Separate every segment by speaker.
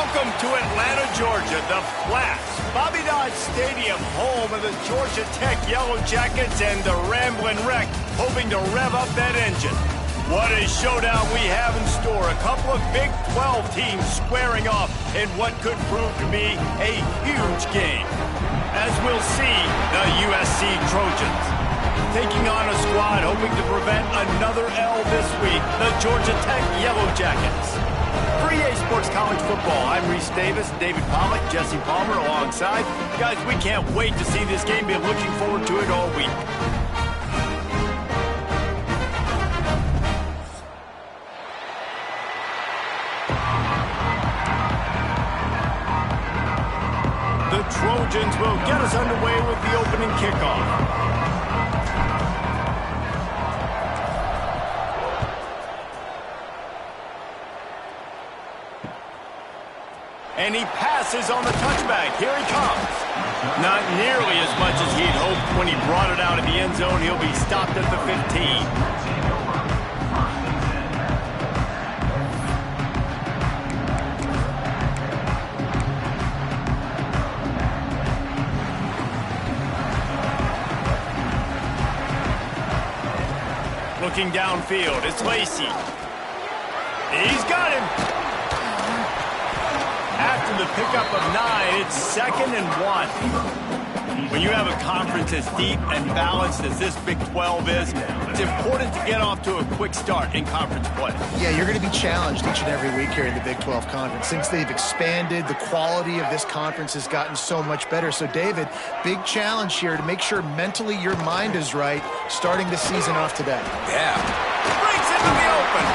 Speaker 1: Welcome to Atlanta, Georgia, the Flats. Bobby Dodd Stadium, home of the Georgia Tech Yellow Jackets and the Ramblin' Wreck, hoping to rev up that engine. What a showdown we have in store. A couple of Big 12 teams squaring off in what could prove to be a huge game. As we'll see, the USC Trojans taking on a squad hoping to prevent another L this week, the Georgia Tech Yellow Jackets. For EA Sports College Football, I'm Reese Davis, David Pollack, Jesse Palmer alongside. Guys, we can't wait to see this game. Been looking forward to it all week. The Trojans will get us underway with the opening kickoff. And he passes on the touchback. Here he comes. Not nearly as much as he'd hoped when he brought it out of the end zone. He'll be stopped at the 15. Looking downfield, it's Lacey. He's got him. After the pickup of 9, it's 2nd and 1. When you have a conference as deep and balanced as this Big 12 is, it's important to get off to a quick start in conference play.
Speaker 2: Yeah, you're going to be challenged each and every week here in the Big 12 Conference. Since they've expanded, the quality of this conference has gotten so much better. So, David, big challenge here to make sure mentally your mind is right starting the season off today.
Speaker 1: Yeah. Breaks into the open.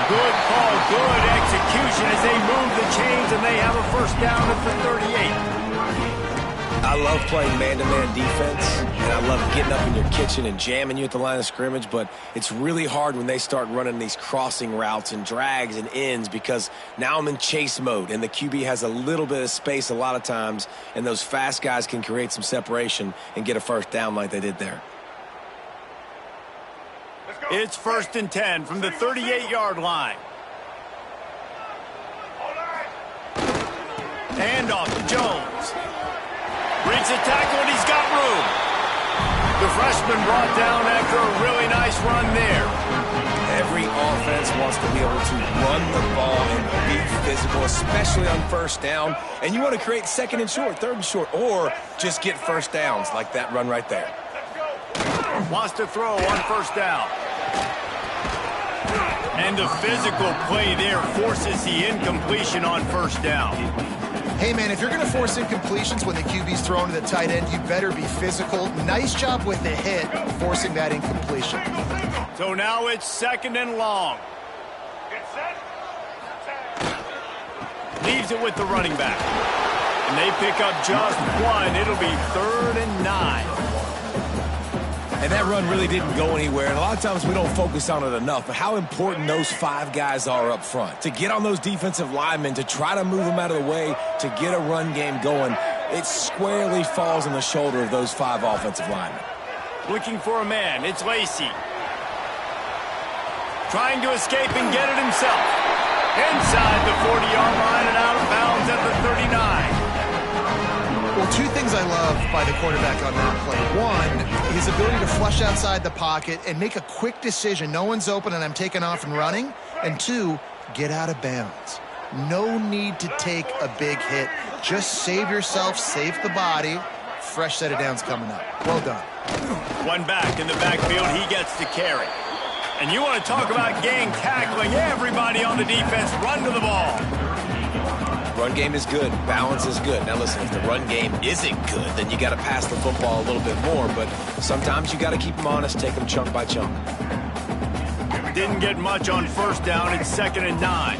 Speaker 1: Good call, good execution as they move the chains and they have a first down at the 38.
Speaker 3: I love playing man-to-man defense, and I love getting up in your kitchen and jamming you at the line of scrimmage, but it's really hard when they start running these crossing routes and drags and ends because now I'm in chase mode, and the QB has a little bit of space a lot of times, and those fast guys can create some separation and get a first down like they did there.
Speaker 1: It's 1st and 10 from the 38-yard line. Handoff to Jones. Breaks a tackle and he's got room. The freshman brought down after a really nice run there.
Speaker 3: Every offense wants to be able to run the ball and be physical, especially on first down. And you want to create 2nd and short, 3rd and short, or just get first downs like that run right there.
Speaker 1: Wants to throw on first down. And the physical play there forces the incompletion on first down.
Speaker 2: Hey, man, if you're going to force incompletions when the QB's thrown to the tight end, you better be physical. Nice job with the hit, forcing that incompletion.
Speaker 1: So now it's 2nd and long. Leaves it with the running back. And they pick up just 1. It'll be 3rd and 9.
Speaker 3: And that run really didn't go anywhere. And a lot of times we don't focus on it enough. But how important those 5 guys are up front. To get on those defensive linemen, to try to move them out of the way, to get a run game going, it squarely falls on the shoulder of those 5 offensive linemen.
Speaker 1: Looking for a man. It's Lacey. Trying to escape and get it himself. Inside the 40-yard line and out of bounds at the 39.
Speaker 2: Well, 2 things I love by the quarterback on that play. 1, his ability to flush outside the pocket and make a quick decision. No one's open and I'm taking off and running. And 2, get out of bounds. No need to take a big hit. Just save yourself, save the body. Fresh set of downs coming up. Well done.
Speaker 1: One back in the backfield. He gets to carry. And you want to talk about gang tackling. Everybody on the defense run to the ball.
Speaker 3: Run game is good. Balance is good. Now, listen, if the run game isn't good, then you got to pass the football a little bit more. But sometimes you got to keep them honest, take them chunk by chunk.
Speaker 1: Didn't get much on first down. It's 2nd and 9.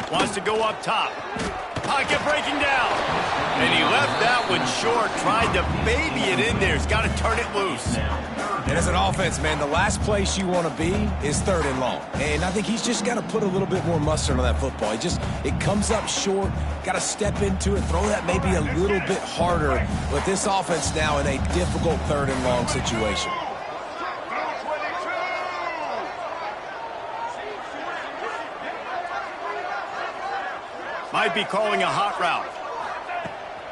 Speaker 1: Wants to go up top. Pocket breaking down. And he left that one short. Tried to baby it in there. He's got to turn it loose.
Speaker 3: And as an offense, man, the last place you want to be is 3rd and long. And I think he's just got to put a little bit more mustard on that football. It comes up short, got to step into it, throw that maybe a little bit harder. But this offense now in a difficult 3rd and long situation.
Speaker 1: Might be calling a hot route.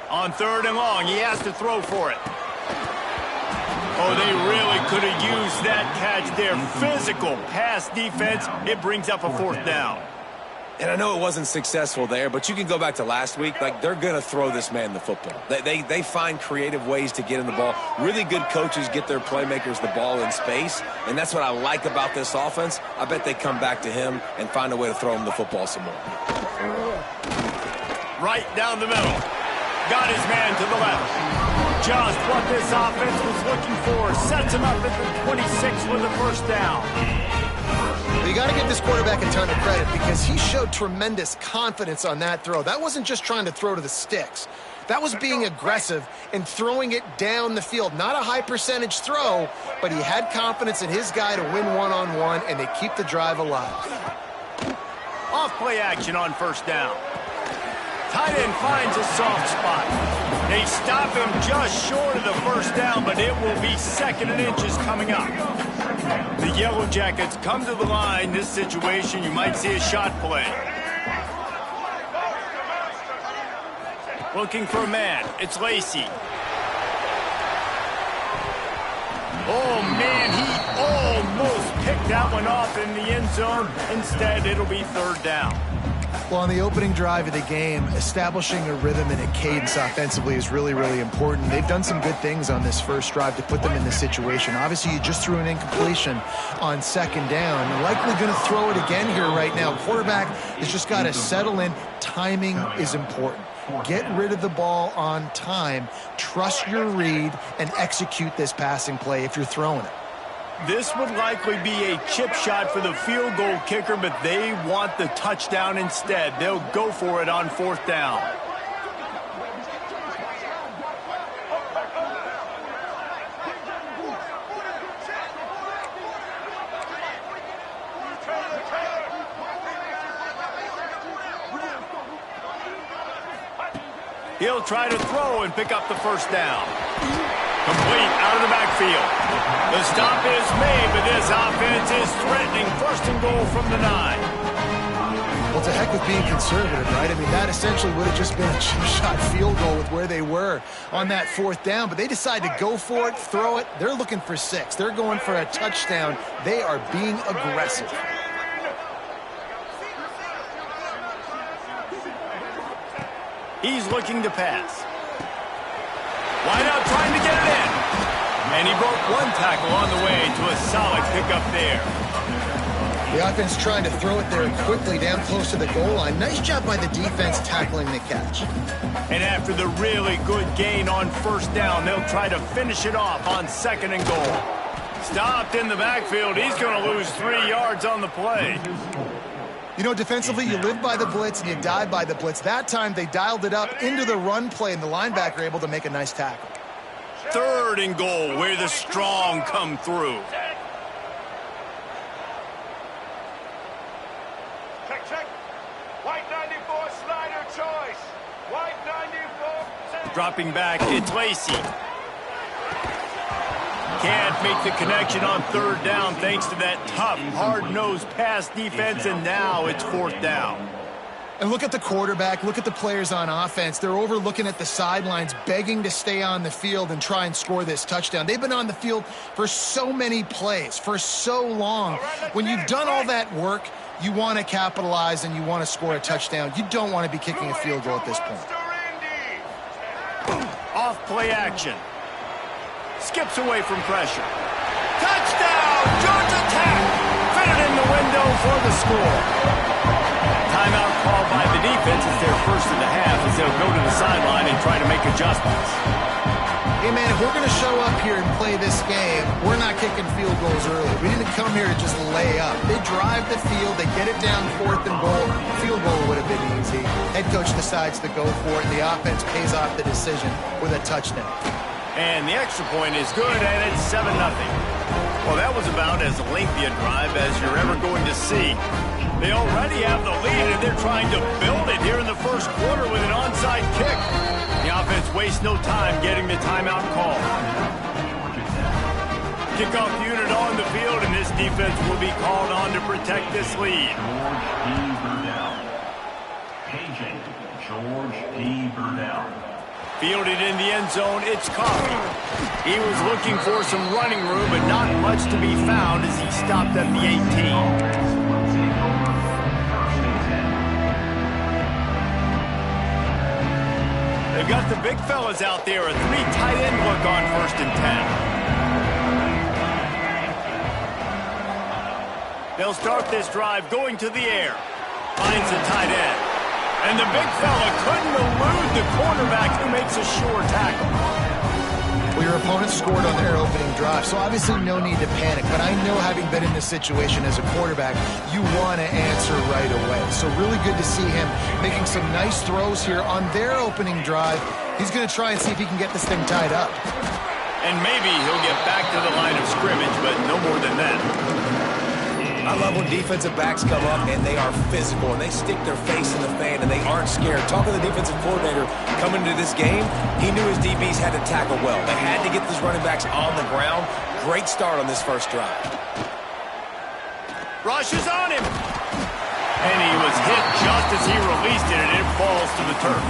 Speaker 1: On 3rd and long, he has to throw for it. Oh, they really could have used that catch there. Physical pass defense. It brings up a 4th down.
Speaker 3: And I know it wasn't successful there, but you can go back to last week. Like, they're going to throw this man the football. They find creative ways to get him the ball. Really good coaches get their playmakers the ball in space, and that's what I like about this offense. I bet they come back to him and find a way to throw him the football some more.
Speaker 1: Right down the middle. Got his man to the left. Just what this offense was looking for. Sets him up at the 26 with a 1st down.
Speaker 2: Well, you got to give this quarterback a ton of credit because he showed tremendous confidence on that throw. That wasn't just trying to throw to the sticks. That was being aggressive and throwing it down the field. Not a high percentage throw, but he had confidence in his guy to win one-on-one, and they keep the drive alive.
Speaker 1: Off play action on 1st down. Tight end finds a soft spot. They stop him just short of the 1st down, but it will be 2nd and inches coming up. The Yellow Jackets come to the line. This situation, you might see a shot play. Looking for a man. It's Lacey. Oh, man, he almost picked that one off in the end zone. Instead, it'll be 3rd down.
Speaker 2: Well, on the opening drive of the game, establishing a rhythm and a cadence offensively is really, really important. They've done some good things on this first drive to put them in this situation. Obviously, you just threw an incompletion on 2nd down. They're likely going to throw it again here right now. Quarterback has just got to settle in. Timing is important. Get rid of the ball on time. Trust your read and execute this passing play if you're throwing it.
Speaker 1: This would likely be a chip shot for the field goal kicker, but they want the touchdown instead. They'll go for it on 4th down. He'll try to throw and pick up the 1st down. Complete out of the backfield. The stop is made, but this offense is threatening 1st and goal from the 9.
Speaker 2: Well, it's a heck of being conservative, right? I mean, that essentially would have just been a chip shot field goal with where they were on that 4th down, but they decide to go for it, throw it. They're looking for 6. They're going for a touchdown. They are being aggressive.
Speaker 1: He's looking to pass. Wide out trying to get it in. And he broke one tackle on the way to a solid pickup there.
Speaker 2: The offense trying to throw it there quickly down close to the goal line. Nice job by the defense tackling the catch.
Speaker 1: And after the really good gain on 1st down, they'll try to finish it off on 2nd and goal. Stopped in the backfield. He's going to lose 3 yards on the play.
Speaker 2: You know, defensively, you live by the blitz and you die by the blitz. That time, they dialed it up into the run play, and the linebacker able to make a nice tackle.
Speaker 1: 3rd and goal, where the strong come through.
Speaker 4: Check. White 94 slider choice. White 94.
Speaker 1: Dropping back, it's Lacey. Can't make the connection on 3rd down thanks to that tough, hard-nosed pass defense, and now it's 4th down.
Speaker 2: And look at the quarterback, look at the players on offense. They're over looking at the sidelines, begging to stay on the field and try and score this touchdown. They've been on the field for so many plays, for so long. When you've done all that work, you want to capitalize and you want to score a touchdown. You don't want to be kicking a field goal at this point.
Speaker 1: Off play action. Skips away from pressure. Touchdown! Georgia Tech! Fitted in the window for the score. Timeout called by the defense. It's their 1st of the half as they'll go to the sideline and try to make adjustments.
Speaker 2: Hey, man, if we're going to show up here and play this game, we're not kicking field goals early. We didn't come here to just lay up. They drive the field. They get it down 4th and goal. Field goal would have been easy. Head coach decides to go for it, and the offense pays off the decision with a touchdown.
Speaker 1: And the extra point is good, and it's 7-0. Well, that was about as lengthy a drive as you're ever going to see. They already have the lead, and they're trying to build it here in the first quarter with an onside kick. The offense wastes no time getting the timeout call. Kickoff unit on the field, and this defense will be called on to protect this lead.
Speaker 4: George P. Burdell.
Speaker 1: Fielded in the end zone, it's Coffee. He was looking for some running room, but not much to be found as he stopped at the 18. They've got the big fellas out there, a 3 tight end look on 1st and 10. They'll start this drive going to the air. Finds the tight end. And the big fella couldn't elude the cornerback who makes a sure tackle.
Speaker 2: Well, your opponent scored on their opening drive, so obviously no need to panic. But I know, having been in this situation as a quarterback, you want to answer right away. So really good to see him making some nice throws here on their opening drive. He's going to try and see if he can get this thing tied up.
Speaker 1: And maybe he'll get back to the line of scrimmage, but no more than that.
Speaker 3: I love when defensive backs come up and they are physical and they stick their face in the fan and they aren't scared. Talking to the defensive coordinator coming into this game, he knew his DBs had to tackle well. They had to get these running backs on the ground. Great start on this first drive.
Speaker 1: Rush is on him. And he was hit just as he released it, and it falls to the turf.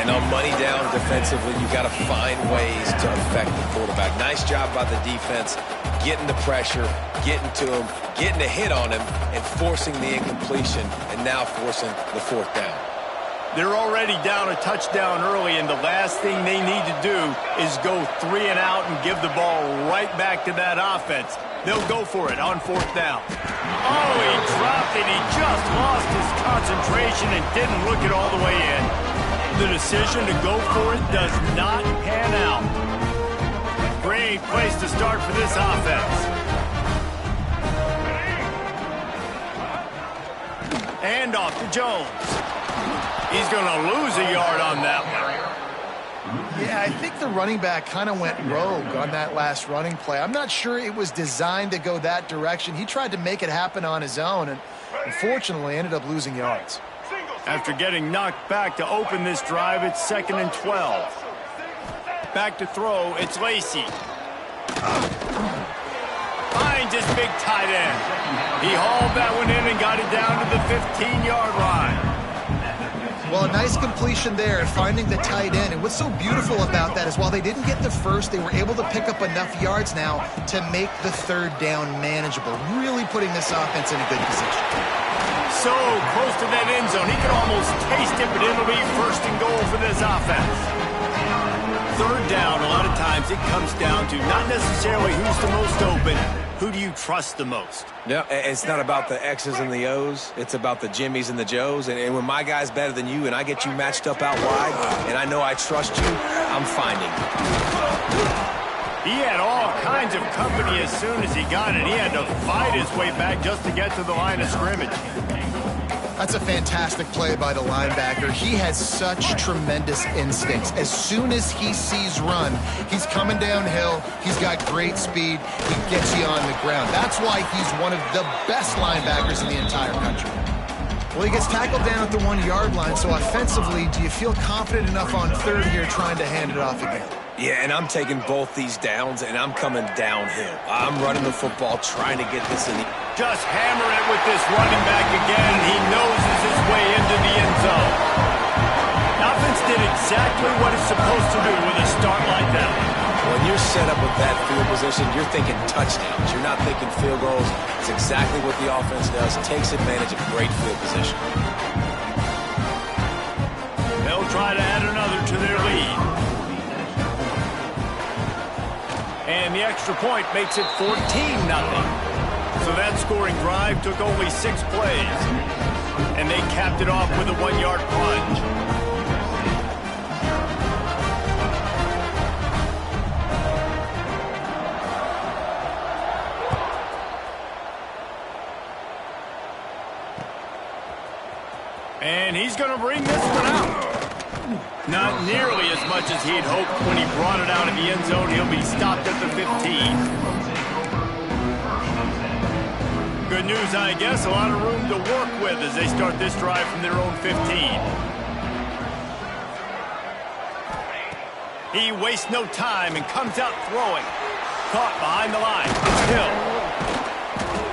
Speaker 3: And on money down defensively, you got to find ways to affect the quarterback. Nice job by the defense, getting the pressure, getting to him, getting a hit on him, and forcing the incompletion, and now forcing the 4th down.
Speaker 1: They're already down a touchdown early, and the last thing they need to do is go 3 and out and give the ball right back to that offense. They'll go for it on 4th down. Oh, he dropped it. He just lost his concentration and didn't look it all the way in. The decision to go for it does not pan out. Great place to start for this offense. And off to Jones. He's going to lose a yard on that one.
Speaker 2: Yeah, I think the running back kind of went rogue on that last running play. I'm not sure it was designed to go that direction. He tried to make it happen on his own, and unfortunately ended up losing yards.
Speaker 1: After getting knocked back to open this drive, it's 2nd and 12. Back to throw, it's Lacey. Finds his big tight end. He hauled that one in and got it down to the 15-yard line.
Speaker 2: Well, a nice completion there, finding the tight end. And what's so beautiful about that is while they didn't get the first, they were able to pick up enough yards now to make the 3rd down manageable, really putting this offense in a good position.
Speaker 1: So close to that end zone, he could almost taste it, but it'll be 1st and goal for this offense. 3rd down, a lot of times it comes down to not necessarily who's the most open, who do you trust the most?
Speaker 3: No, it's not about the X's and the O's. It's about the Jimmies and the Joes. And when my guy's better than you and I get you matched up out wide and I know I trust you, I'm finding you.
Speaker 1: He had all kinds of company as soon as he got it. He had to fight his way back just to get to the line of scrimmage.
Speaker 2: That's a fantastic play by the linebacker. He has such tremendous instincts. As soon as he sees run, he's coming downhill. He's got great speed. He gets you on the ground. That's why he's one of the best linebackers in the entire country. Well, he gets tackled down at the 1-yard line, so offensively, do you feel confident enough on 3rd here trying to hand it off again?
Speaker 3: Yeah, and I'm taking both these downs, and I'm coming downhill. I'm running the football, trying to get this in the...
Speaker 1: Just hammer it with this running back again. He noses his way into the end zone. Offense did exactly what it's supposed to do with a start like that.
Speaker 3: When you're set up with that field position, you're thinking touchdowns. You're not thinking field goals. It's exactly what the offense does. Takes advantage of great field position.
Speaker 1: They'll try to add another to their lead. And the extra point makes it 14-0. So that scoring drive took only 6 plays. And they capped it off with a 1-yard plunge. And he's going to bring this one out. Not nearly as much as he'd hoped when he brought it out of the end zone. He'll be stopped at the 15. Good news, I guess. A lot of room to work with as they start this drive from their own 15. He wastes no time and comes out throwing. Caught behind the line. It's Hill.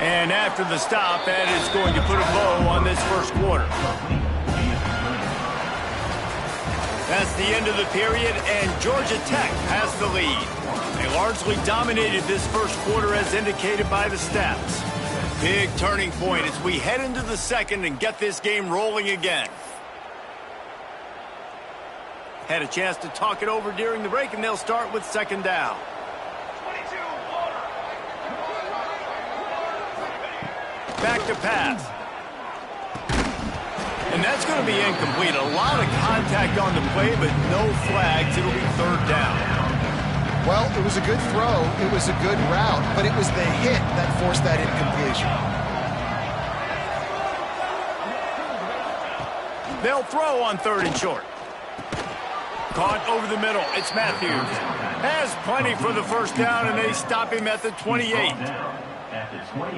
Speaker 1: And after the stop, that is going to put a bow on this first quarter. That's the end of the period, and Georgia Tech has the lead. They largely dominated this first quarter as indicated by the stats. Big turning point as we head into the second and get this game rolling again. Had a chance to talk it over during the break, and they'll start with second down. Back to pass. And that's going to be incomplete. A lot of contact on the play, but no flags. It'll be third down.
Speaker 2: Well, it was a good throw. It was a good route, but it was the hit that forced that incompletion.
Speaker 1: They'll throw on third and short. Caught over the middle. It's Matthews. Has plenty for the first down, and they stop him at the 28.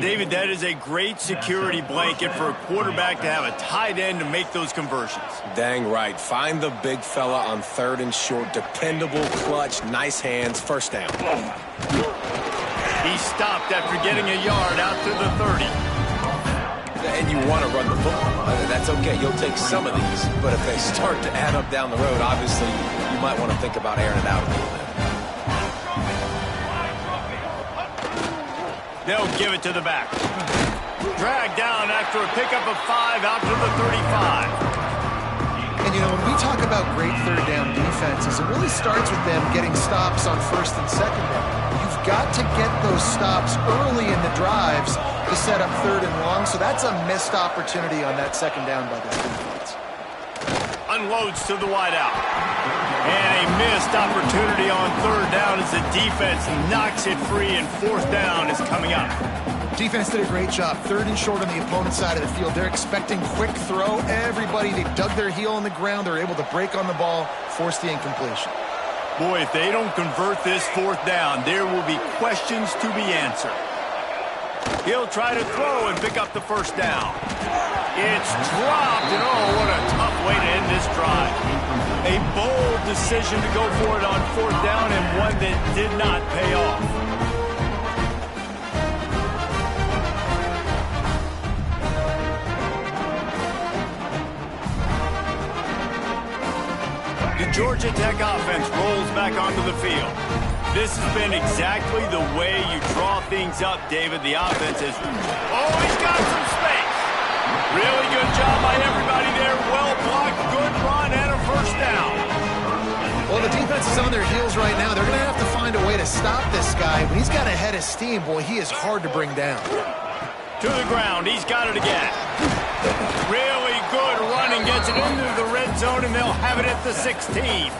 Speaker 1: David, that is a great security blanket for a quarterback to have a tight end to make those conversions.
Speaker 3: Dang right. Find the big fella on third and short. Dependable, clutch, nice hands, first down.
Speaker 1: He stopped after getting a yard out to the 30.
Speaker 3: And you want to run the football. That's okay. You'll take some of these. But if they start to add up down the road, obviously, you might want to think about airing it out a little bit.
Speaker 1: They'll give it to the back. Dragged down after a pickup of 5 out to the 35.
Speaker 2: And, you know, when we talk about great third down defenses, it really starts with them getting stops on first and second down. You've got to get those stops early in the drives to set up third and long, so that's a missed opportunity on that second down by this defense.
Speaker 1: Unloads to the wideout. And a missed opportunity on third down as the defense knocks it free, and fourth down is coming up.
Speaker 2: Defense did a great job. Third and short on the opponent's side of the field. They're expecting quick throw. Everybody, they dug their heel on the ground. They're able to break on the ball, force the incompletion.
Speaker 1: Boy, if they don't convert this fourth down, there will be questions to be answered. He'll try to throw and pick up the first down. It's dropped, and oh, what a tough way to end this drive. A bold decision to go for it on fourth down, and one that did not pay off. The Georgia Tech offense rolls back onto the field. This has been exactly the way you draw things up, David. The offense is... Oh, he's got some space. Really good job by everybody there. Well blocked, good run, and a first down.
Speaker 2: Well, the defense is on their heels right now. They're going to have to find a way to stop this guy. When he's got a head of steam, boy, he is hard to bring down.
Speaker 1: To the ground. He's got it again. Really good running. Gets it into the red zone, and they'll have it at the 16.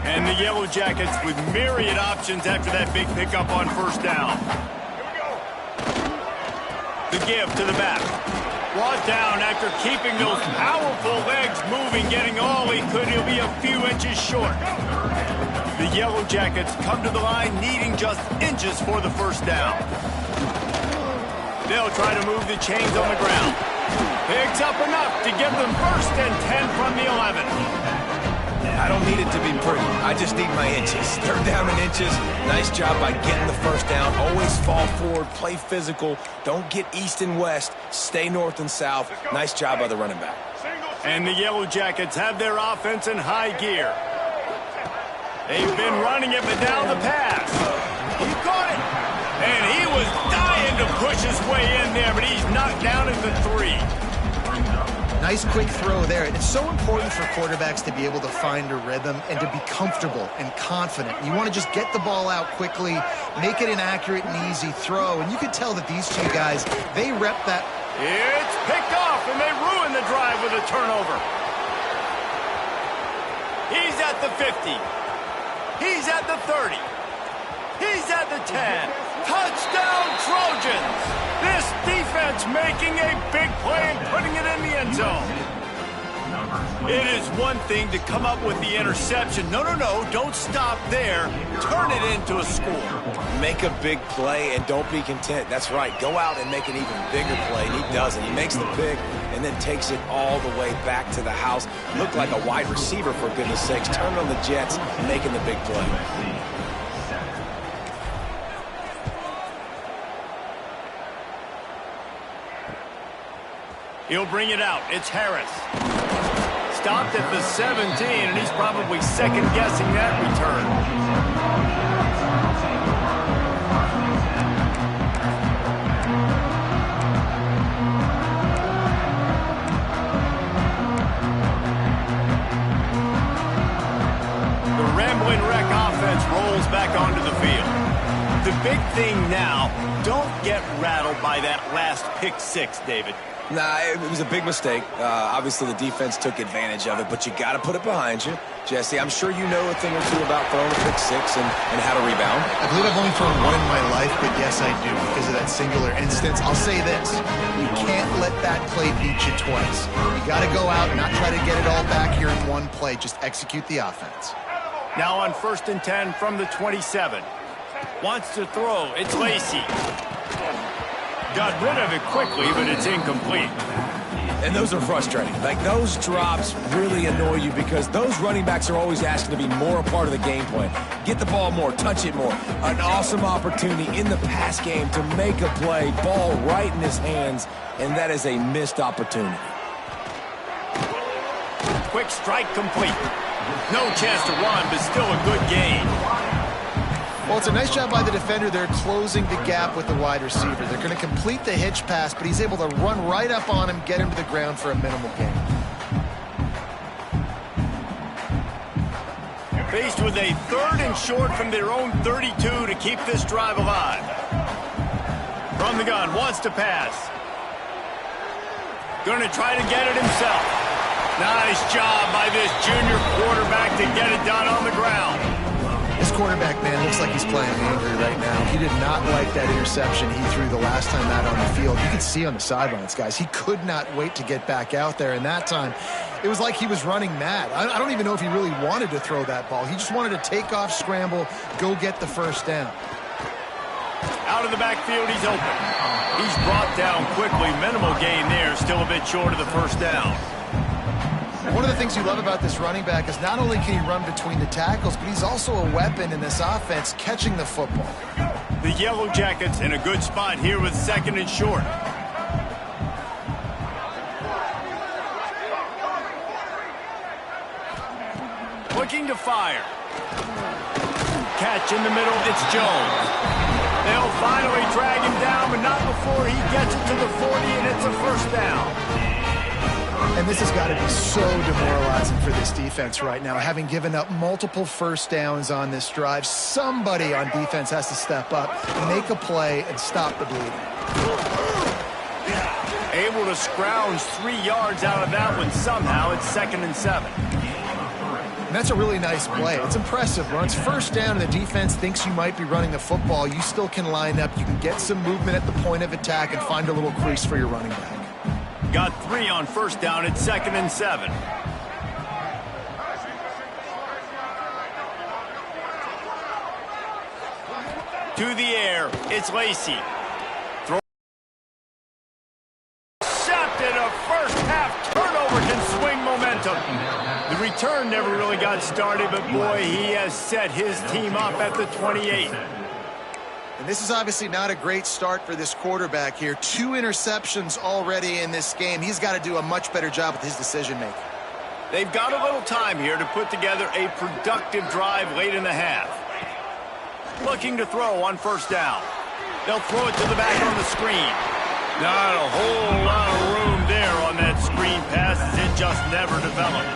Speaker 1: And the Yellow Jackets with myriad options after that big pickup on first down. The give to the back. Brought down after keeping those powerful legs moving, getting all he could. He'll be a few inches short. The Yellow Jackets come to the line needing just inches for the first down. They'll try to move the chains on the ground. Picks up enough to give them first and 10 from the 11.
Speaker 3: I don't need it to be pretty. I just need my inches. Third down in inches. Nice job by getting the first down. Always fall forward, play physical. Don't get east and west. Stay north and south. Nice job by the running back.
Speaker 1: And the Yellow Jackets have their offense in high gear. They've been running it, but down the pass. He caught it. And he was dying to push his way in there, but he's knocked down at the 3.
Speaker 2: Nice quick throw there. And it's so important for quarterbacks to be able to find a rhythm and to be comfortable and confident. You want to just get the ball out quickly, make it an accurate and easy throw. And you could tell that these two guys, they rep that.
Speaker 1: It's picked off, and they ruin the drive with a turnover. He's at the 50. He's at the 30. He's at the 10. Touchdown, Trojans! This defense making a big play and putting it in the end zone. It is one thing to come up with the interception. No, don't stop there. Turn it into a score.
Speaker 3: Make a big play and don't be content. That's right. Go out and make an even bigger play, and he does it. He makes the pick and then takes it all the way back to the house. Looked like a wide receiver, for goodness sakes. Turn on the jets, making the big play.
Speaker 1: He'll bring it out. It's Harris. Stopped at the 17, and he's probably second-guessing that return. The Rambling Wreck offense rolls back onto the field. The big thing now, don't get rattled by that last pick six, David.
Speaker 3: Nah, it was a big mistake. Obviously, the defense took advantage of it, but you got to put it behind you. Jesse, I'm sure you know a thing or two about throwing a pick six and how to rebound.
Speaker 2: I believe I've only thrown one in my life, but yes, I do because of that singular instance. I'll say this. You can't let that play beat you twice. You got to go out and not try to get it all back here in one play. Just execute the offense.
Speaker 1: Now on 1st and 10 from the 27. Wants to throw. It's Lacy. Got rid of it quickly, but it's incomplete.
Speaker 3: And those are frustrating. Like, those drops really annoy you because those running backs are always asking to be more a part of the game plan. Get the ball more, touch it more. An awesome opportunity in the pass game to make a play, ball right in his hands, and that is a missed opportunity.
Speaker 1: Quick strike complete. No chance to run, but still a good gain.
Speaker 2: Well, it's a nice job by the defender. They're closing the gap with the wide receiver. They're going to complete the hitch pass, but he's able to run right up on him, get him to the ground for a minimal gain.
Speaker 1: Faced with a 3rd and short from their own 32 to keep this drive alive. From the gun, wants to pass. Going to try to get it himself. Nice job by this junior quarterback to get it done on the ground.
Speaker 2: This quarterback, man, looks like he's playing angry right now. He did not like that interception he threw the last time out on the field. You can see on the sidelines, guys, he could not wait to get back out there. And that time, it was like he was running mad. I don't even know if he really wanted to throw that ball. He just wanted to take off, scramble, go get the first down.
Speaker 1: Out of the backfield, he's open. He's brought down quickly. Minimal gain there, still a bit short of the first down.
Speaker 2: One of the things you love about this running back is not only can he run between the tackles, but he's also a weapon in this offense, catching the football.
Speaker 1: The Yellow Jackets in a good spot here with 2nd and short. Looking to fire. Catch in the middle, it's Jones. They'll finally drag him down, but not before he gets it to the 40, and it's a first down.
Speaker 2: And this has got to be so demoralizing for this defense right now. Having given up multiple first downs on this drive, somebody on defense has to step up, make a play, and stop the bleeding.
Speaker 1: Able to scrounge 3 yards out of that one somehow. It's 2nd and 7.
Speaker 2: And that's a really nice play. It's impressive. When it's first down and the defense thinks you might be running the football, you still can line up. You can get some movement at the point of attack and find a little crease for your running back.
Speaker 1: Got 3 on first down at 2nd and 7. To the air, it's Lacy. Throw. Intercepted, a first half turnover can swing momentum. The return never really got started, but boy, he has set his team up at the 28.
Speaker 2: And this is obviously not a great start for this quarterback here. 2 interceptions already in this game. He's got to do a much better job with his decision-making.
Speaker 1: They've got a little time here to put together a productive drive late in the half. Looking to throw on first down. They'll throw it to the back on the screen. Not a whole lot of room there on that screen pass. It just never developed.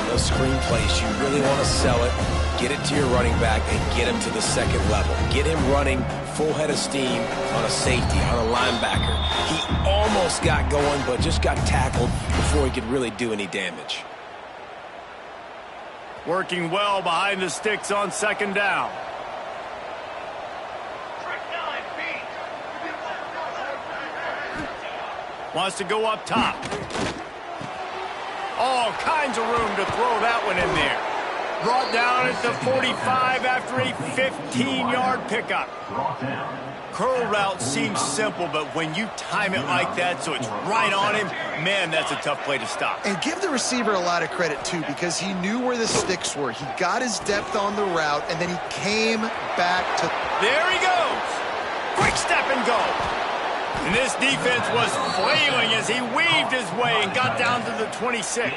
Speaker 3: Those screen plays, you really want to sell it. Get it to your running back and get him to the 2nd level. Get him running full head of steam on a safety, on a linebacker. He almost got going, but just got tackled before he could really do any damage.
Speaker 1: Working well behind the sticks on 2nd down. Wants to go up top. All kinds of room to throw that one in there. Brought down at the 45 after a 15-yard pickup. Curl route seems simple, but when you time it like that so it's right on him, man, that's a tough play to stop.
Speaker 2: And give the receiver a lot of credit, too, because he knew where the sticks were. He got his depth on the route, and then he came back to...
Speaker 1: There he goes. Quick step and go. And this defense was flailing as he weaved his way and got down to the 26.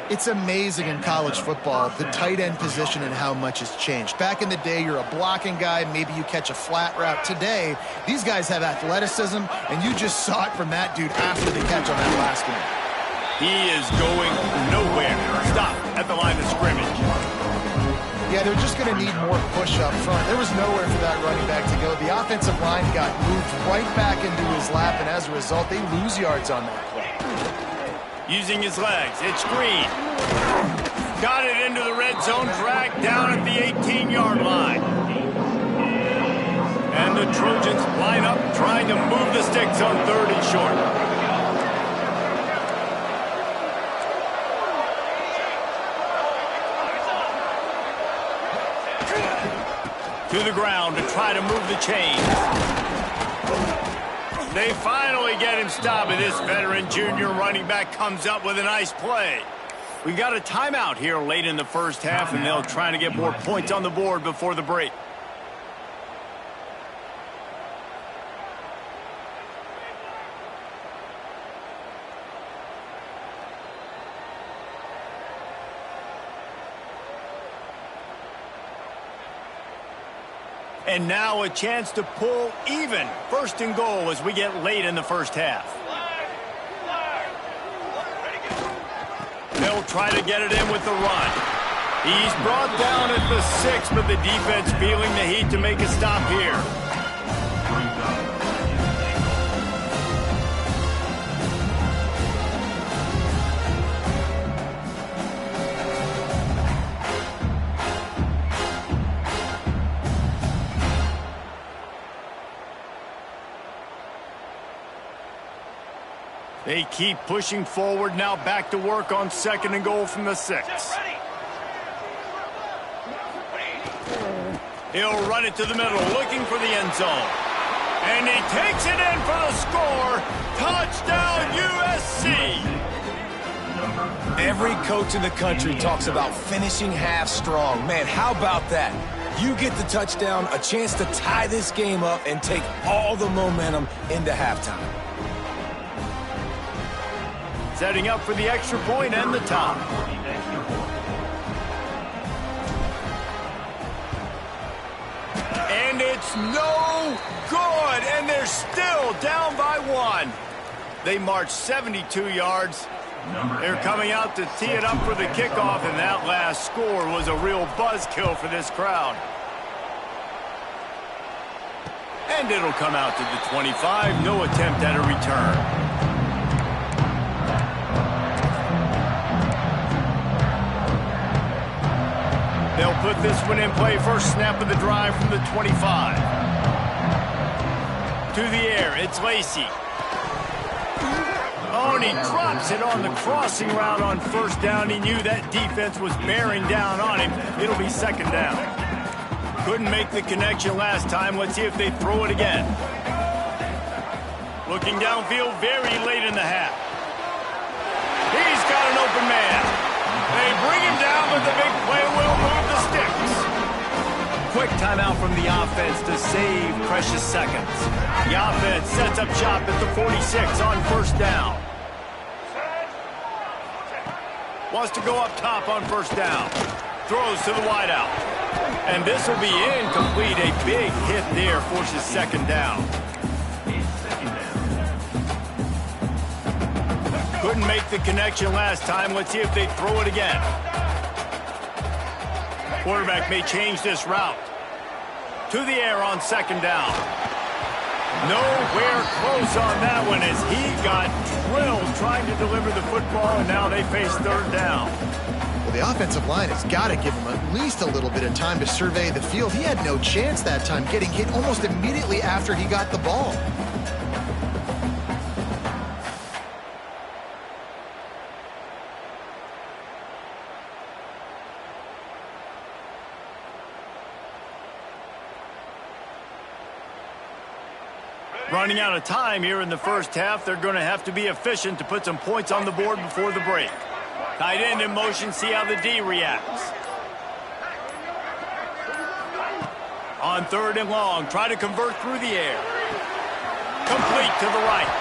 Speaker 2: It's amazing in college football, the tight end position and how much has changed. Back in the day, you're a blocking guy, maybe you catch a flat route. Today, these guys have athleticism, and you just saw it from that dude after the catch on that last one.
Speaker 1: He is going nowhere. Stop at the line of scrimmage.
Speaker 2: Yeah, they're just going to need more push up front. There was nowhere for that running back to go. The offensive line got moved right back into his lap, and as a result, they lose yards on that play.
Speaker 1: Using his legs, it's Green. Got it into the red zone, dragged down at the 18-yard line. And the Trojans line up, trying to move the sticks on 3rd and short. To the ground to try to move the chains. They finally get him stopped, and this veteran junior running back comes up with a nice play. We got a timeout here late in the first half, and they'll try to get more points on the board before the break. And now a chance to pull even. 1st and goal as we get late in the first half. They'll try to get it in with the run. He's brought down at the 6, but the defense feeling the heat to make a stop here. They keep pushing forward, now back to work on 2nd and goal from the 6. He'll run it to the middle, looking for the end zone. And he takes it in for the score. Touchdown, USC!
Speaker 3: Every coach in the country talks about finishing half strong. Man, how about that? You get the touchdown, a chance to tie this game up and take all the momentum into halftime.
Speaker 1: Setting up for the extra point and the top. And it's no good, and they're still down by 1. They marched 72 yards. They're coming out to tee it up for the kickoff, and that last score was a real buzzkill for this crowd. And it'll come out to the 25. No attempt at a return. They'll put this one in play. First snap of the drive from the 25. To the air, it's Lacey. Oh, and he drops it on the crossing route on 1st down. He knew that defense was bearing down on him. It'll be 2nd down. Couldn't make the connection last time. Let's see if they throw it again. Looking downfield very late in the half. He's got an open man. They bring him down, but the big play will move the sticks. Quick timeout from the offense to save precious seconds. The offense sets up shop at the 46 on 1st down. Wants to go up top on 1st down. Throws to the wideout. And this will be incomplete. A big hit there forces 2nd down. Couldn't make the connection last time. Let's see if they throw it again. Quarterback may change this route. To the air on 2nd down. Nowhere close on that one as he got drilled trying to deliver the football, and now they face 3rd down.
Speaker 2: Well, the offensive line has got to give him at least a little bit of time to survey the field. He had no chance that time, getting hit almost immediately after he got the ball.
Speaker 1: Running out of time here in the first half. They're going to have to be efficient to put some points on the board before the break. Tight end in motion, see how the D reacts. On 3rd and long, try to convert through the air. Complete to the right.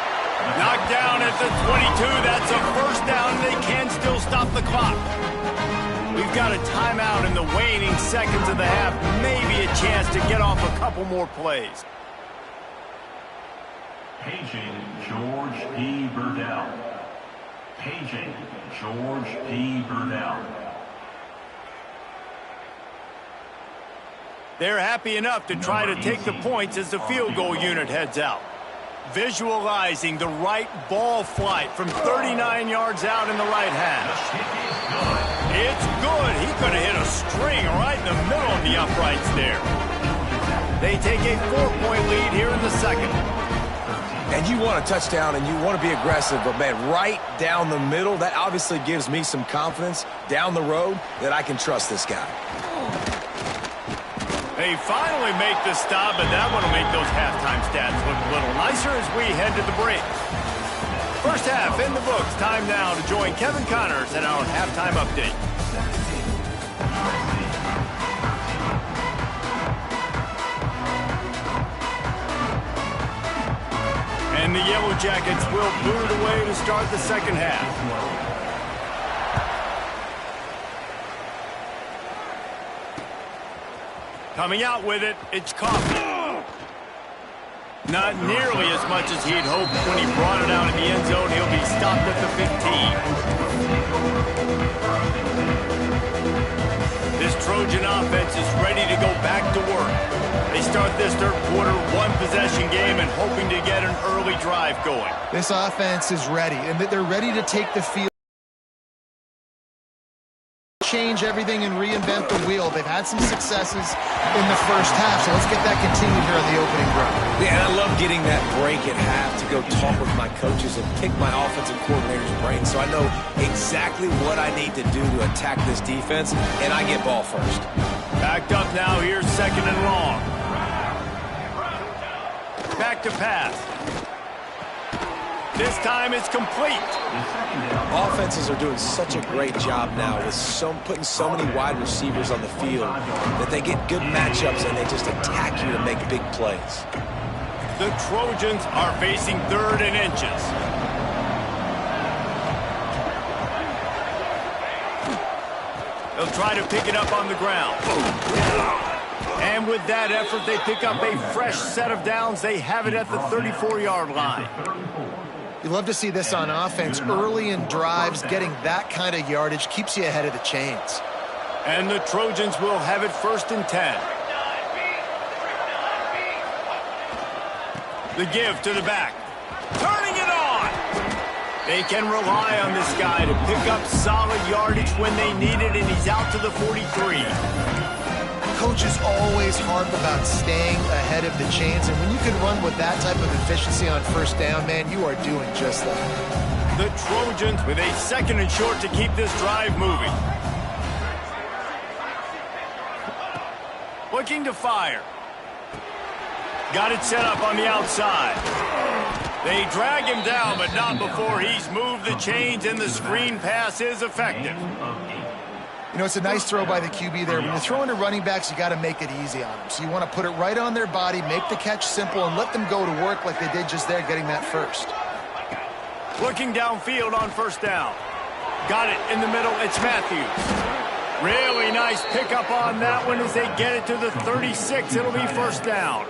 Speaker 1: Knocked down at the 22. That's a first down. They can still stop the clock. We've got a timeout in the waning seconds of the half. Maybe a chance to get off a couple more plays.
Speaker 5: Paging George P. Burdell. Paging George P. Burdell.
Speaker 1: They're happy enough to try to take the points as the field goal unit heads out. Visualizing the right ball flight from 39 yards out in the right hash. It's good. He could have hit a string right in the middle of the uprights there. They take a 4-point lead here in the second.
Speaker 3: And you want a touchdown and you want to be aggressive, but man, right down the middle, that obviously gives me some confidence down the road that I can trust this guy.
Speaker 1: They finally make the stop, but that one will make those halftime stats look a little nicer as we head to the break. First half in the books. Time now to join Kevin Connors in our halftime update. And the Yellow Jackets will boot it away to start the second half. Coming out with it, it's Coffee. Not nearly as much as he'd hoped when he brought it out in the end zone. He'll be stopped at the 15. This Trojan offense is ready to go back to work. They start this third quarter one-possession game and hoping to get an early drive going.
Speaker 2: This offense is ready, and they're ready to take the field. Change everything and reinvent the wheel. They've had some successes in the first half, so let's get that continued here on the opening drive.
Speaker 3: Yeah, and I love getting that break at half to go talk with my coaches and pick my offensive coordinator's brain so I know exactly what I need to do to attack this defense, and I get ball first.
Speaker 1: Backed up now, here's 2nd and long. Back to pass. This time it's complete.
Speaker 3: Offenses are doing such a great job now with putting so many wide receivers on the field that they get good matchups and they just attack you to make big plays.
Speaker 1: The Trojans are facing 3rd and inches. They'll try to pick it up on the ground. And with that effort, they pick up a fresh set of downs. They have it at the 34-yard line.
Speaker 2: You love to see this on offense. Early in drives, getting that kind of yardage keeps you ahead of the chains.
Speaker 1: And the Trojans will have it 1st and 10. The give to the back. Turning it on! They can rely on this guy to pick up solid yardage when they need it, and he's out to the 43.
Speaker 2: Coaches always harp about staying ahead of the chains, and when you can run with that type of efficiency on 1st down, man, you are doing just that.
Speaker 1: The Trojans with a 2nd and short to keep this drive moving. Looking to fire. Got it set up on the outside. They drag him down, but not before he's moved the chains, and the screen pass is effective.
Speaker 2: You know, it's a nice throw by the QB there. When you're throwing to running backs, you got to make it easy on them. So you want to put it right on their body, make the catch simple, and let them go to work like they did just there, getting that first.
Speaker 1: Looking downfield on 1st down. Got it in the middle. It's Matthews. Really nice pickup on that one as they get it to the 36. It'll be 1st down.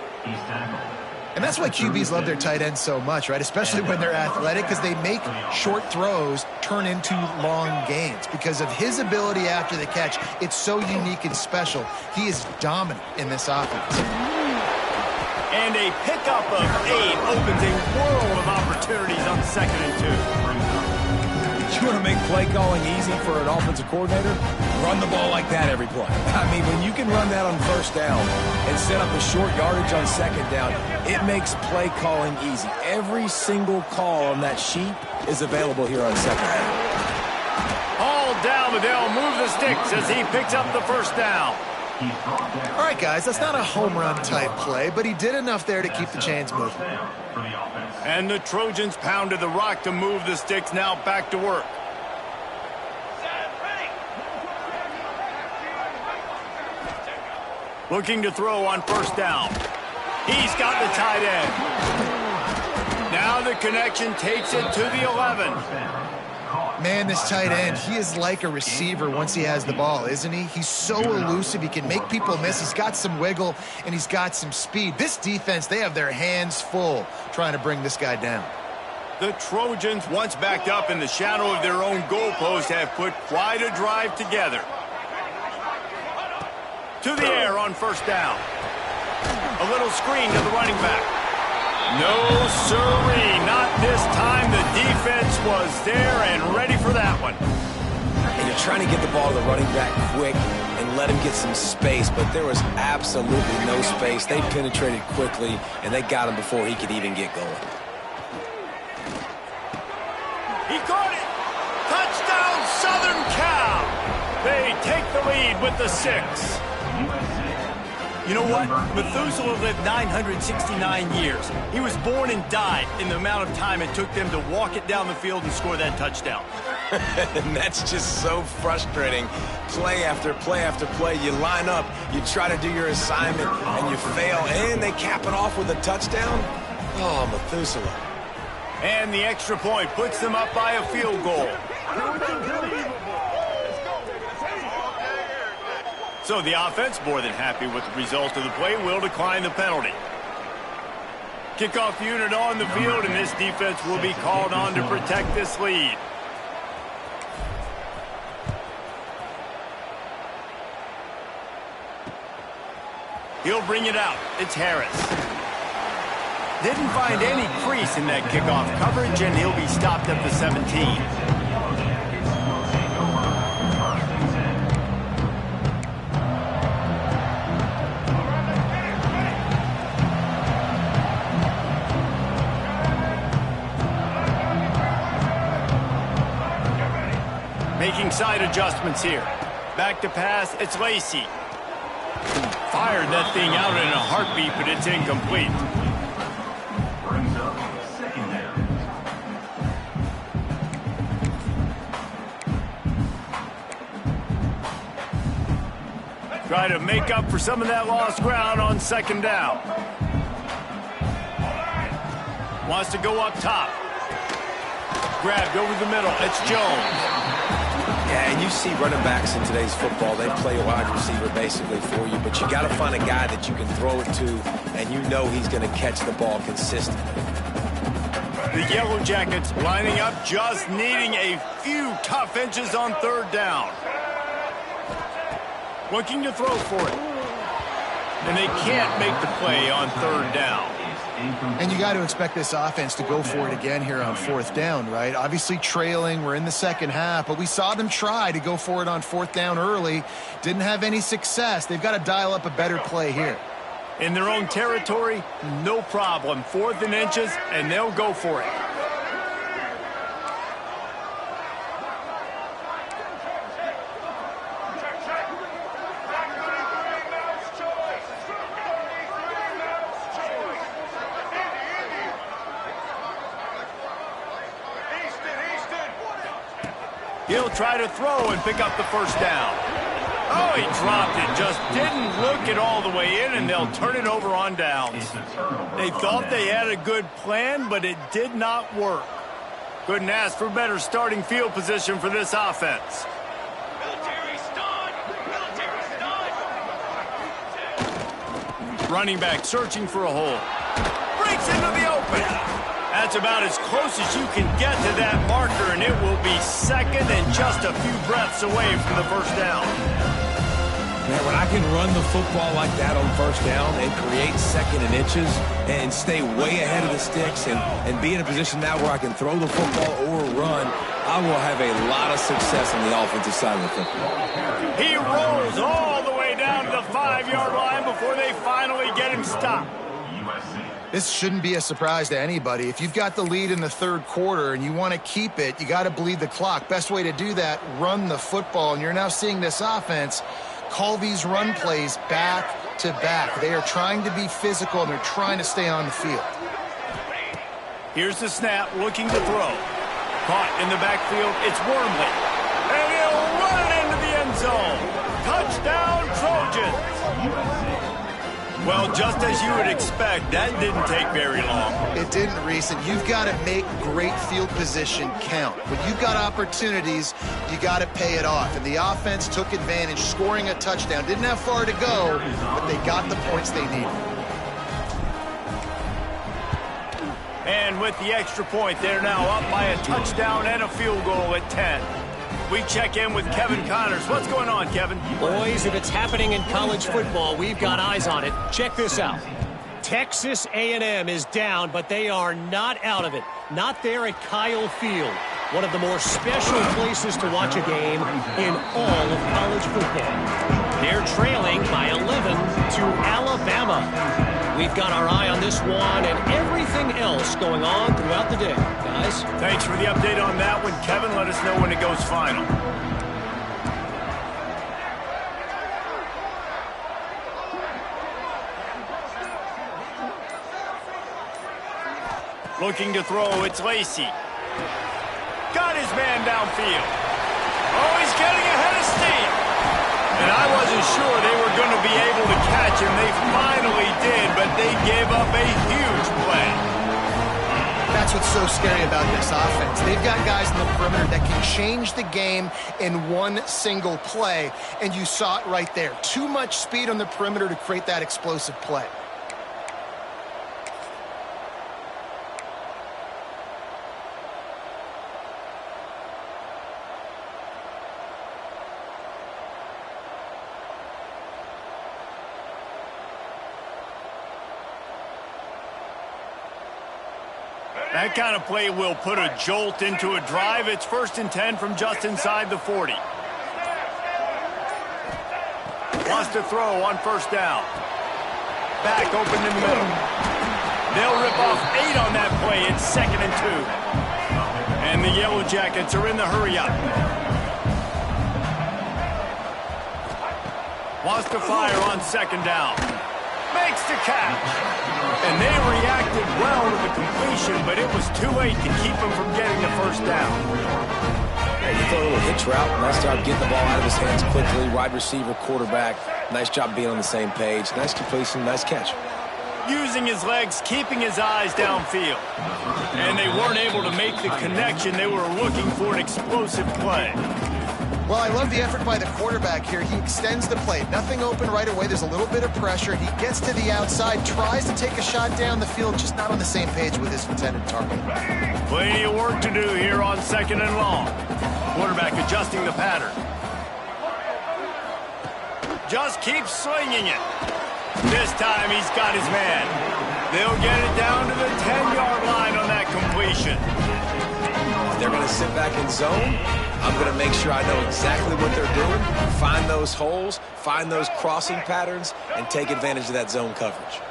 Speaker 2: And that's why QBs love their tight ends so much, right? Especially when they're athletic, because they make short throws turn into long gains. Because of his ability after the catch, it's so unique and special. He is dominant in this offense.
Speaker 1: And a pickup of 8 opens a world of opportunities on 2nd and 2.
Speaker 3: You want to make play calling easy for an offensive coordinator? Run the ball like that every play. I mean, when you can run that on 1st down and set up a short yardage on 2nd down, it makes play calling easy. Every single call on that sheet is available here on 2nd down.
Speaker 1: All down, but they'll move the sticks as he picks up the 1st down.
Speaker 5: He's brought down.
Speaker 2: All right, guys, that's not a home run type play, but he did enough there to keep the chains moving.
Speaker 5: For the offense.
Speaker 1: And the Trojans pounded the rock to move the sticks. Now back to work. Looking to throw on first down. He's got the tight end. Now the connection takes it to the 11.
Speaker 2: Man, this tight end, he is like a receiver once he has the ball, isn't he? He's so elusive. He can make people miss. He's got some wiggle, and he's got some speed. This defense, they have their hands full trying to bring this guy down.
Speaker 1: The Trojans, once backed up in the shadow of their own goalpost, have put quite a drive together. To the air on first down. A little screen to the running back. No, sirree, not this time. The defense was there and ready for that one.
Speaker 3: And you're trying to get the ball to the running back quick and let him get some space, but there was absolutely no space. They penetrated quickly, and they got him before he could even get going.
Speaker 1: He caught it. Touchdown, Southern Cal. They take the lead with the 6. You know what? Methuselah lived 969 years. He was born and died in the amount of time it took them to walk it down the field and score that touchdown.
Speaker 3: And that's just so frustrating. Play after play after play. You line up, you try to do your assignment, and you fail, and they cap it off with a touchdown? Oh, Methuselah.
Speaker 1: And the extra point puts them up by a field goal. So the offense, more than happy with the result of the play, will decline the penalty. Kickoff unit on the field, and this defense will be called on to protect this lead. He'll bring it out. It's Harris. Didn't find any crease in that kickoff coverage, and he'll be stopped at the 17. Making side adjustments here. Back to pass, it's Lacey. Fired that thing out in a heartbeat, but it's incomplete.
Speaker 5: Brings up second down.
Speaker 1: Try to make up for some of that lost ground on second down. Wants to go up top. Grabbed over the middle. It's Jones.
Speaker 3: Yeah, and you see running backs in today's football, they play a wide receiver basically for you, but you got to find a guy that you can throw it to, and you know he's going to catch the ball consistently.
Speaker 1: The Yellow Jackets lining up, just needing a few tough inches on third down. Looking to throw for it. And they can't make the play on third down.
Speaker 2: And you got to expect this offense to go for it again here on fourth down, right? Obviously trailing, we're in the second half, but we saw them try to go for it on fourth down early. Didn't have any success. They've got to dial up a better play here.
Speaker 1: In their own territory, no problem. 4th and inches, and they'll go for it. He'll try to throw and pick up the first down. Oh, he dropped it. Just didn't look it all the way in, and they'll turn it over on downs. They thought they had a good plan, but it did not work. Couldn't ask for better starting field position for this offense. Running back searching for a hole. Breaks into the open. That's about as close as you can get to that marker, and it will be second and just a few breaths away from the first down.
Speaker 3: Man, when I can run the football like that on first down and create second and inches and stay way ahead of the sticks and be in a position now where I can throw the football or run, I will have a lot of success on the offensive side of the football.
Speaker 1: He rolls all the way down to the 5-yard line before they finally get him stopped.
Speaker 2: This shouldn't be a surprise to anybody. If you've got the lead in the third quarter and you want to keep it, you got to bleed the clock. Best way to do that, run the football. And you're now seeing this offense call these run plays back to back. They are trying to be physical, and they're trying to stay on the field.
Speaker 1: Here's the snap, looking to throw. Caught in the backfield, it's Wormley. And he'll run it into the end zone. Touchdown, Trojans! Well, just as you would expect, that didn't take very long.
Speaker 2: It didn't, Reese, and you've got to make great field position count. When you've got opportunities, you got to pay it off. And the offense took advantage, scoring a touchdown. Didn't have far to go, but they got the points they needed.
Speaker 1: And with the extra point, they're now up by a touchdown and a field goal at 10. We check in with Kevin Connors. What's going on, Kevin?
Speaker 6: Boys, if it's happening in college football, we've got eyes on it. Check this out. Texas A&M is down, but they are not out of it. Not there at Kyle Field, one of the more special places to watch a game in all of college football. They're trailing by 11 to Alabama. We've got our eye on this one and everything else going on throughout the day. Guys?
Speaker 1: Thanks for the update on that one, Kevin. Let us know when it goes final. Looking to throw, it's Lacey. Got his man downfield. Oh, he's getting ahead of steam. And I wasn't sure they were going to be able to catch him. They finally did, but they gave up a huge play.
Speaker 2: That's what's so scary about this offense. They've got guys in the perimeter that can change the game in one single play, and you saw it right there. Too much speed on the perimeter to create that explosive play.
Speaker 1: That kind of play will put a jolt into a drive. It's 1st and 10 from just inside the 40. Wants to throw on 1st down. Back open in the middle. They'll rip off 8 on that play. It's 2nd and 2. And the Yellow Jackets are in the hurry-up. Wants to fire on 2nd down. Makes the catch. And they reacted well to the completion, but it was too late to keep him from getting the 1st down.
Speaker 3: Hey, you throw a little hitch route. Nice job getting the ball out of his hands quickly. Wide receiver, quarterback. Nice job being on the same page. Nice completion, nice catch.
Speaker 1: Using his legs, keeping his eyes downfield. And they weren't able to make the connection. They were looking for an explosive play.
Speaker 2: Well, I love the effort by the quarterback here. He extends the play. Nothing open right away. There's a little bit of pressure. He gets to the outside, tries to take a shot down the field, just not on the same page with his intended target.
Speaker 1: Plenty of work to do here on 2nd and long. Quarterback adjusting the pattern. Just keeps swinging it. This time he's got his man. They'll get it down to the 10-yard line on that completion.
Speaker 3: They're going to sit back in zone. I'm going to make sure I know exactly what they're doing, find those holes, find those crossing patterns, and take advantage of that zone coverage.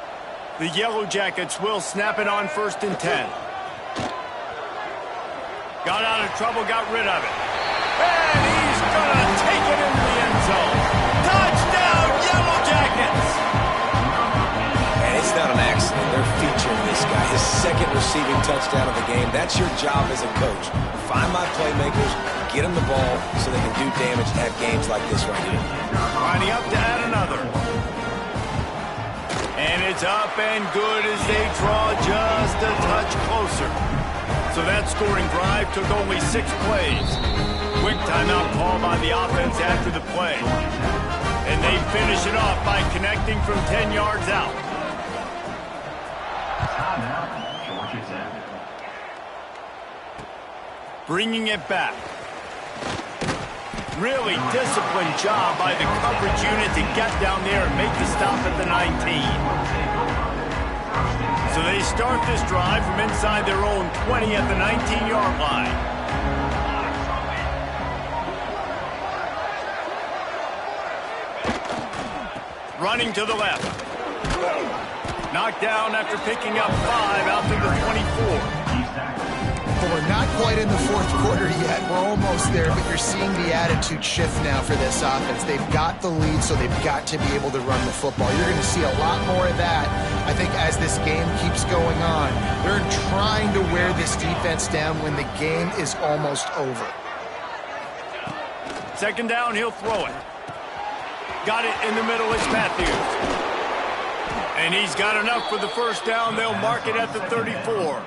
Speaker 1: The Yellow Jackets will snap it on 1st and 10. Got out of trouble, got rid of it. And he's going to take it into the end zone. Touchdown, Yellow Jackets!
Speaker 3: And it's not an accident. They're featuring this guy. His 2nd receiving touchdown of the game. That's your job as a coach. Find my playmakers, get them the ball so they can do damage and have games like this right here.
Speaker 1: Lining up to add another. And it's up and good as they draw just a touch closer. So that scoring drive took only 6 plays. Quick timeout call by the offense after the play. And they finish it off by connecting from 10 yards out. Bringing it back. Really disciplined job by the coverage unit to get down there and make the stop at the 19. So they start this drive from inside their own 20 at the 19-yard line. Running to the left. Knocked down after picking up 5 out to the 24.
Speaker 2: Well, we're not quite in the fourth quarter yet. We're almost there, but you're seeing the attitude shift now for this offense. They've got the lead, so they've got to be able to run the football. You're going to see a lot more of that, I think, as this game keeps going on. They're trying to wear this defense down when the game is almost over.
Speaker 1: Second down, he'll throw it. Got it in the middle, it's Matthews. And he's got enough for the first down. They'll mark it at the 34.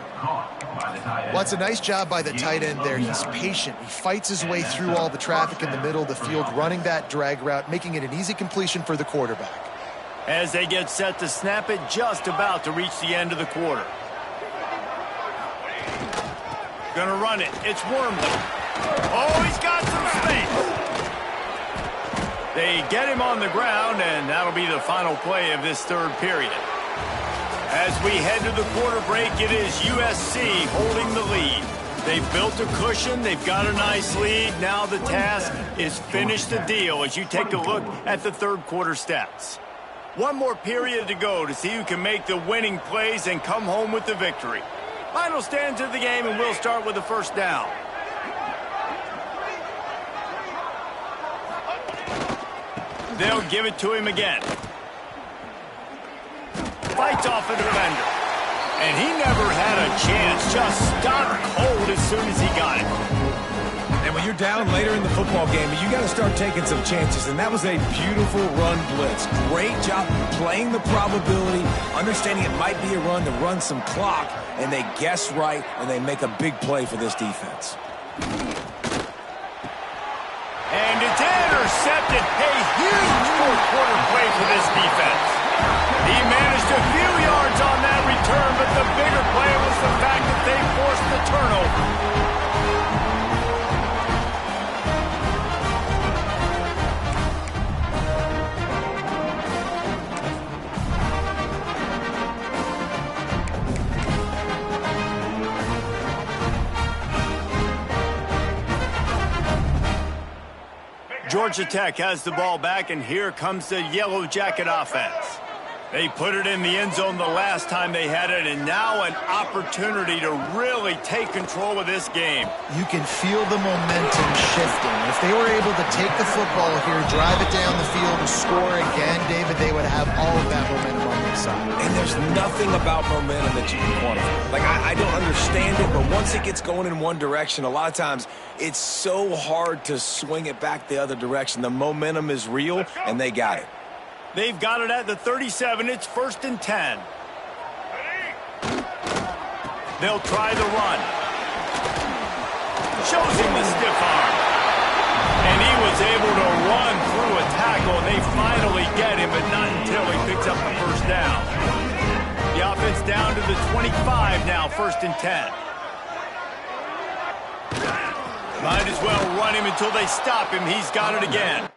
Speaker 2: Well, it's a nice job by the tight end there. He's patient. He fights his way through all the traffic in the middle of the field, running that drag route, making it an easy completion for the quarterback.
Speaker 1: As they get set to snap it, just about to reach the end of the quarter. Gonna run it. It's Wormley. Oh, he's got some space. They get him on the ground, and that'll be the final play of this third period. As we head to the quarter break, it is USC holding the lead. They've built a cushion. They've got a nice lead. Now the task is finish the deal as you take a look at the third quarter stats. One more period to go to see who can make the winning plays and come home with the victory. Final stands of the game, and we'll start with the first down. They'll give it to him again. Fights off a defender. And he never had a chance. Just stopped cold as soon as he got it.
Speaker 3: And when you're down later in the football game, you got to start taking some chances. And that was a beautiful run blitz. Great job playing the probability, understanding it might be a run to run some clock. And they guess right, and they make a big play for this defense.
Speaker 1: And it's intercepted. A huge fourth quarter play for this defense. He managed a few yards on that return, but the bigger play was the fact that they forced the turnover. Georgia Tech has the ball back, and here comes the Yellow Jacket offense. They put it in the end zone the last time they had it, and now an opportunity to really take control of this game.
Speaker 2: You can feel the momentum shifting. If they were able to take the football here, drive it down the field, and score again, David, they would have all of that momentum on their side.
Speaker 3: And there's nothing about momentum that you can quantify. Like, I don't understand it, but once it gets going in one direction, a lot of times it's so hard to swing it back the other direction. The momentum is real, and they got it.
Speaker 1: They've got it at the 37. It's 1st and 10. They'll try the run. Shows him the stiff arm. And he was able to run through a tackle, and they finally get him, but not until he picks up the first down. The offense down to the 25 now, 1st and 10. Might as well run him until they stop him. He's got it again.